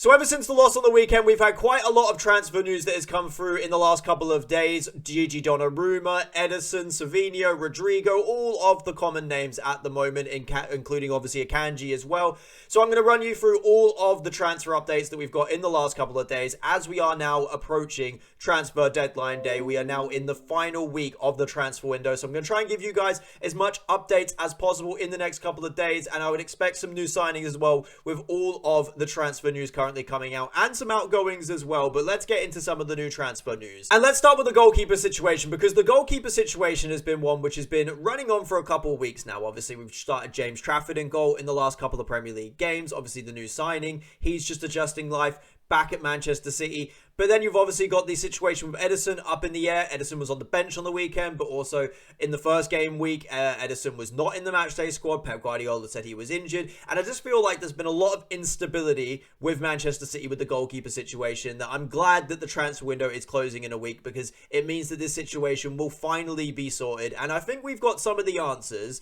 So ever since the loss on the weekend, we've had quite a lot of transfer news that has come through in the last couple of days. Gianluigi Donnarumma, Ederson, Savinho, Rodrygo, all of the common names at the moment, including obviously Akanji as well. So I'm going to run you through all of the transfer updates that we've got in the last couple of days as we are now approaching transfer deadline day. We are now in the final week of the transfer window. So I'm going to try and give you guys as much updates as possible in the next couple of days. And I would expect some new signings as well with all of the transfer news currently coming out and some outgoings as well. But let's get into some of the new transfer news. And let's start with the goalkeeper situation, because the goalkeeper situation has been one which has been running on for a couple of weeks now. Obviously, we've started James Trafford in goal in the last couple of Premier League games. Obviously, the new signing, he's just adjusting life back at Manchester City. But then you've obviously got the situation with Ederson up in the air. Ederson was on the bench on the weekend, but also in the first game week, Ederson was not in the matchday squad. Pep Guardiola said he was injured. And I just feel like there's been a lot of instability with Manchester City with the goalkeeper situation, that I'm glad that the transfer window is closing in a week, because it means that this situation will finally be sorted. And I think we've got some of the answers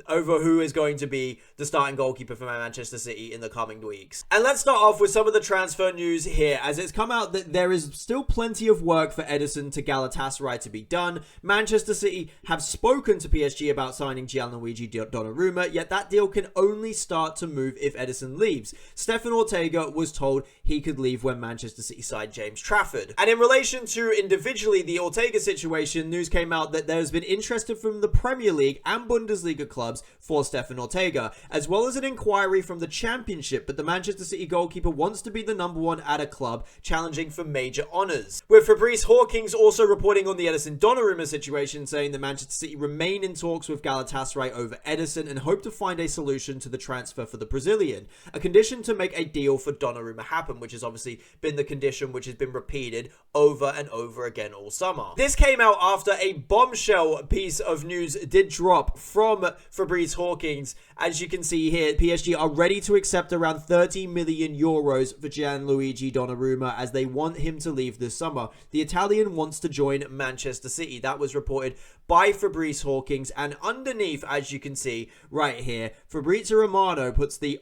over who is going to be the starting goalkeeper for Manchester City in the coming weeks. And let's start off with some of the transfer news here, as it's come out that there is still plenty of work for Ederson to Galatasaray to be done. Manchester City have spoken to PSG about signing Gianluigi Donnarumma, yet that deal can only start to move if Ederson leaves. Steffan Ortega was told he could leave when Manchester City signed James Trafford. And in relation to individually the Ortega situation, news came out that there has been interest from the Premier League and Bundesliga clubs for Steffan Ortega, as well as an inquiry from the Championship, but the Manchester City goalkeeper wants to be the number one at a club, challenging for major honours. With Fabrice Hawkins also reporting on the Ederson Donnarumma situation, saying that Manchester City remain in talks with Galatasaray over Ederson and hope to find a solution to the transfer for the Brazilian. A condition to make a deal for Donnarumma happen, which has obviously been the condition which has been repeated over and over again all summer. This came out after a bombshell piece of news did drop from Fabrice Hawkins. As you can see here, PSG are ready to accept around 30 million euros for Gianluigi Donnarumma, as they want him to leave this summer. The Italian wants to join Manchester City. That was reported by Fabrice Hawkins, and underneath, as you can see right here, Fabrizio Romano puts the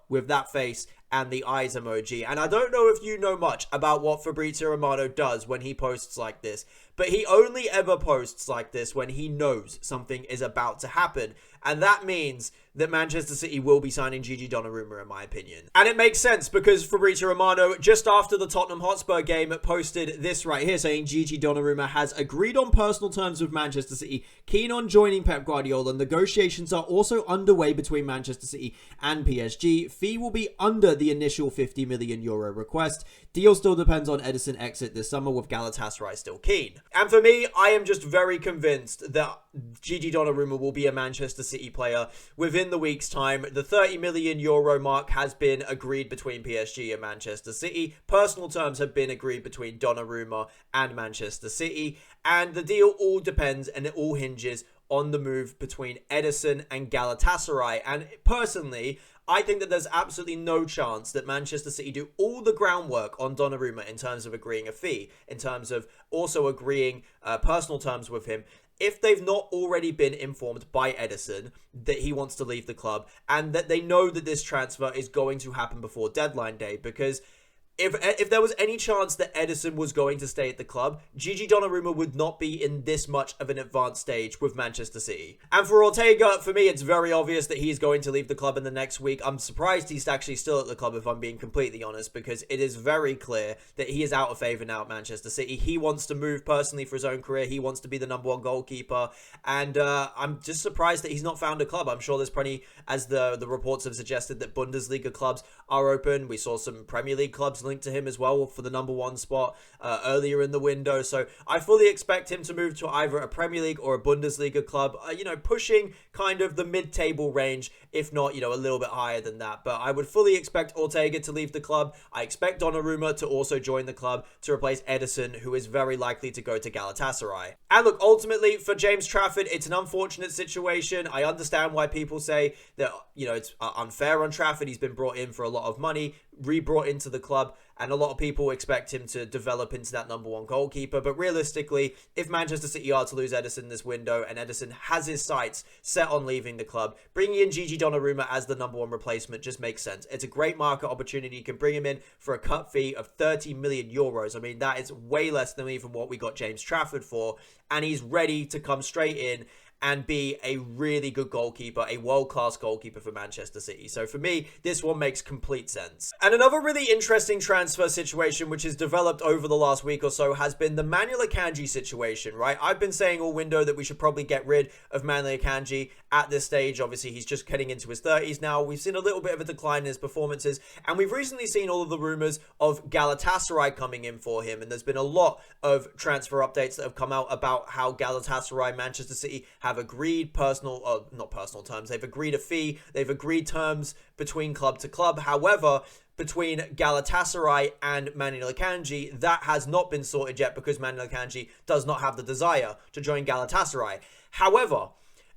with that face and the eyes emoji. And I don't know if you know much about what Fabrizio Romano does when he posts like this, but he only ever posts like this when he knows something is about to happen. And that means that Manchester City will be signing Gigi Donnarumma, in my opinion. And it makes sense, because Fabrizio Romano, just after the Tottenham Hotspur game, posted this right here, saying Gigi Donnarumma has agreed on personal terms with Manchester City, keen on joining Pep Guardiola. Negotiations are also underway between Manchester City and PSG. Fee will be under the initial 50 million euro request. Deal still depends on Ederson exit this summer, with Galatasaray still keen. And for me, I am just very convinced that Gigi Donnarumma will be a Manchester City player within the week's time. The 30 million euro mark has been agreed between PSG and Manchester City. Personal terms have been agreed between Donnarumma and Manchester City. And the deal all depends, and it all hinges on the move between Ederson and Galatasaray. And personally, I think that there's absolutely no chance that Manchester City do all the groundwork on Donnarumma in terms of agreeing a fee, in terms of also agreeing personal terms with him, if they've not already been informed by Ederson that he wants to leave the club, and that they know that this transfer is going to happen before deadline day. Because if there was any chance that Ederson was going to stay at the club, Gigi Donnarumma would not be in this much of an advanced stage with Manchester City. And for Ortega, for me, it's very obvious that he's going to leave the club in the next week. I'm surprised he's actually still at the club, if I'm being completely honest, because it is very clear that he is out of favour now at Manchester City. He wants to move personally for his own career. He wants to be the number one goalkeeper. And I'm just surprised that he's not found a club. I'm sure there's plenty, as the reports have suggested, that Bundesliga clubs are open. We saw some Premier League clubs linked to him as well for the number one spot earlier in the window. So I fully expect him to move to either a Premier League or a Bundesliga club, pushing kind of the mid-table range, if not, a little bit higher than that. But I would fully expect Ortega to leave the club. I expect Donnarumma to also join the club to replace Ederson, who is very likely to go to Galatasaray. And look, ultimately for James Trafford, it's an unfortunate situation. I understand why people say that, it's unfair on Trafford. He's been brought in for a lot of money. re-brought into the club, and a lot of people expect him to develop into that number one goalkeeper. But realistically, if Manchester City are to lose Ederson this window, and Ederson has his sights set on leaving the club, bringing in Gigi Donnarumma as the number one replacement just makes sense. It's a great market opportunity. You can bring him in for a cut fee of 30 million euros. I mean, that is way less than even what we got James Trafford for, and he's ready to come straight in and be a really good goalkeeper, a world-class goalkeeper for Manchester City. So for me, this one makes complete sense. And another really interesting transfer situation which has developed over the last week or so has been the Manuel Akanji situation, right? I've been saying all window that we should probably get rid of Manuel Akanji at this stage. Obviously, he's just getting into his 30s now. We've seen a little bit of a decline in his performances, and we've recently seen all of the rumors of Galatasaray coming in for him, and there's been a lot of transfer updates that have come out about how Galatasaray, Manchester City have agreed not personal terms, they've agreed a fee, they've agreed terms between club to club. However, between Galatasaray and Manuel Akanji, that has not been sorted yet because Manuel Akanji does not have the desire to join Galatasaray. However,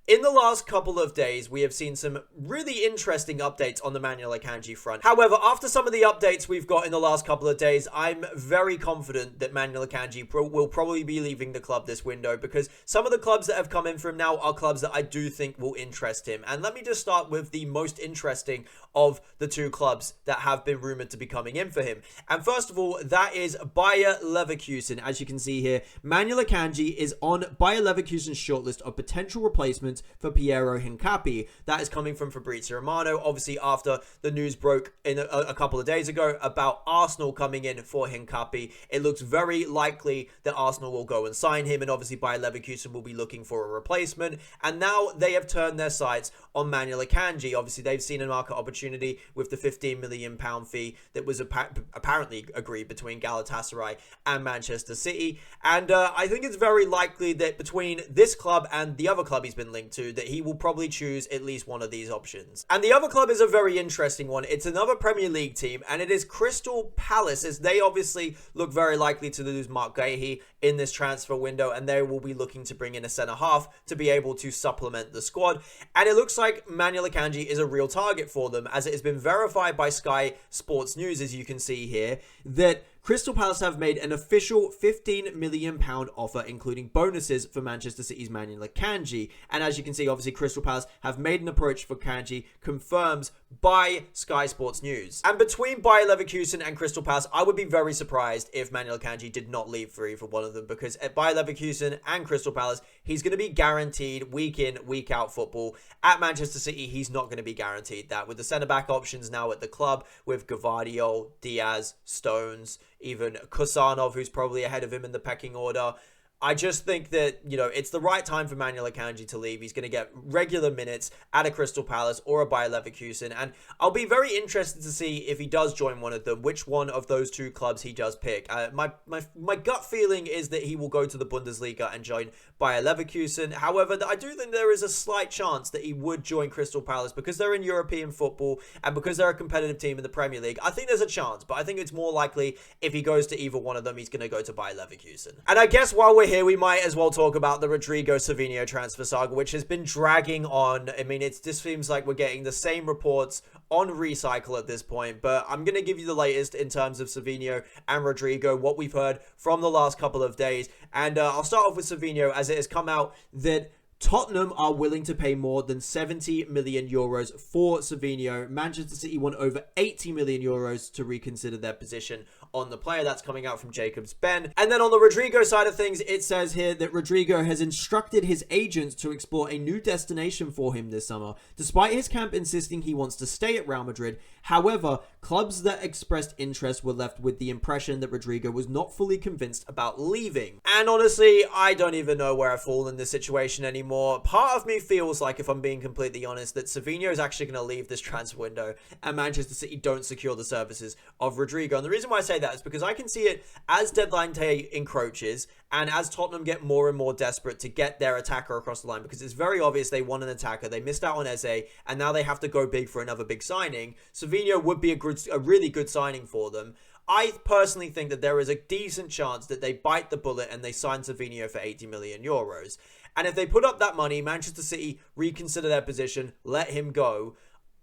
in the last couple of days, we have seen some really interesting updates on the Manuel Akanji front. However, after some of the updates we've got in the last couple of days, I'm very confident that Manuel Akanji will probably be leaving the club this window, because some of the clubs that have come in for him now are clubs that I do think will interest him. And let me just start with the most interesting of the two clubs that have been rumored to be coming in for him. And first of all, that is Bayer Leverkusen. As you can see here, Manuel Akanji is on Bayer Leverkusen's shortlist of potential replacements for Piero Hincapié. That is coming from Fabrizio Romano, obviously after the news broke in a couple of days ago about Arsenal coming in for Hincapié. It looks very likely that Arsenal will go and sign him, and obviously Bayer Leverkusen will be looking for a replacement. And now they have turned their sights on Manuel Akanji. Obviously, they've seen a market opportunity with the £15 million fee that was apparently agreed between Galatasaray and Manchester City. And I think it's very likely that between this club and the other club he's been linked to, that he will probably choose at least one of these options. And the other club is a very interesting one. It's another Premier League team, and it is Crystal Palace, as they obviously look very likely to lose Mark Guehi in this transfer window, and they will be looking to bring in a centre-half to be able to supplement the squad. And it looks like Manuel Akanji is a real target for them, as it has been verified by Sky Sports News, as you can see here, that Crystal Palace have made an official £15 million offer, including bonuses for Manchester City's Manuel Akanji. And as you can see, obviously, Crystal Palace have made an approach for Akanji, confirmed by Sky Sports News. And between Bayer Leverkusen and Crystal Palace, I would be very surprised if Manuel Akanji did not leave for either one of them, because at Bayer Leverkusen and Crystal Palace, he's going to be guaranteed week in, week out football. At Manchester City, he's not going to be guaranteed that. With the centre-back options now at the club, with Gvardiol, Diaz, Stones, even Kusanov, who's probably ahead of him in the pecking order, I just think that, you know, it's the right time for Manuel Akanji to leave. He's going to get regular minutes at a Crystal Palace or a Bayer Leverkusen, and I'll be very interested to see if he does join one of them, which one of those two clubs he does pick. My gut feeling is that he will go to the Bundesliga and join Bayer Leverkusen. However, I do think there is a slight chance that he would join Crystal Palace because they're in European football and because they're a competitive team in the Premier League. I think there's a chance, but I think it's more likely if he goes to either one of them, he's going to go to Bayer Leverkusen. And I guess while we're here, we might as well talk about the Rodrygo Savinho transfer saga, which has been dragging on. I mean, it just seems like we're getting the same reports on recycle at this point, but I'm going to give you the latest in terms of Savinho and Rodrygo, what we've heard from the last couple of days. And I'll start off with Savinho, as it has come out that Tottenham are willing to pay more than 70 million euros for Savinho. Manchester City want over 80 million euros to reconsider their position on the player. That's coming out from Jacobs Ben. And then on the Rodrygo side of things, it says here that Rodrygo has instructed his agents to explore a new destination for him this summer, despite his camp insisting he wants to stay at Real Madrid. However, clubs that expressed interest were left with the impression that Rodrygo was not fully convinced about leaving. And honestly, I don't even know where I fall in this situation anymore. Part of me feels like, if I'm being completely honest, that Savinho is actually going to leave this transfer window and Manchester City don't secure the services of Rodrygo. And the reason why I say that is because I can see it as deadline day encroaches and as Tottenham get more and more desperate to get their attacker across the line, because it's very obvious they want an attacker. They missed out on Eze, and now they have to go big for another big signing. Savinho would be a really good signing for them. I personally think that there is a decent chance that they bite the bullet and they sign Savinho for 80 million euros. And if they put up that money, Manchester City reconsider their position, let him go,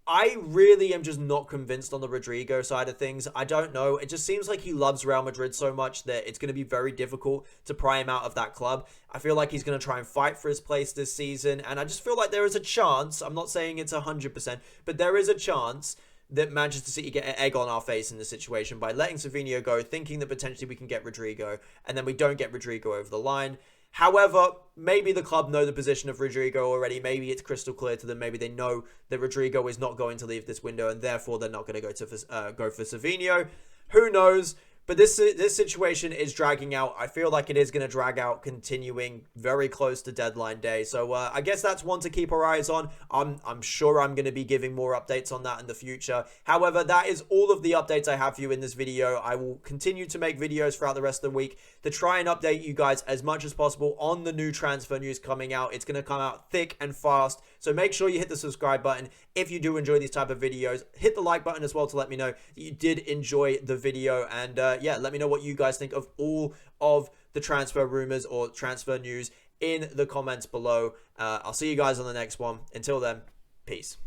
I really am just not convinced on the Rodrygo side of things. I don't know. It just seems like he loves Real Madrid so much that it's going to be very difficult to pry him out of that club. I feel like he's going to try and fight for his place this season. And I just feel like there is a chance, I'm not saying it's 100%, but there is a chance that Manchester City get an egg on our face in this situation by letting Savinho go, thinking that potentially we can get Rodrygo, and then we don't get Rodrygo over the line. However, maybe the club know the position of Rodrygo already. Maybe it's crystal clear to them. Maybe they know that Rodrygo is not going to leave this window, and therefore they're not going to go for Savinho. Who knows? But this situation is dragging out. I feel like it is going to drag out, continuing very close to deadline day. So I guess that's one to keep our eyes on. I'm sure I'm going to be giving more updates on that in the future. However, that is all of the updates I have for you in this video. I will continue to make videos throughout the rest of the week to try and update you guys as much as possible on the new transfer news coming out. It's going to come out thick and fast. So make sure you hit the subscribe button if you do enjoy these type of videos. Hit the like button as well to let me know that you did enjoy the video. And yeah, let me know what you guys think of all of the transfer rumors or transfer news in the comments below. I'll see you guys on the next one. Until then, peace.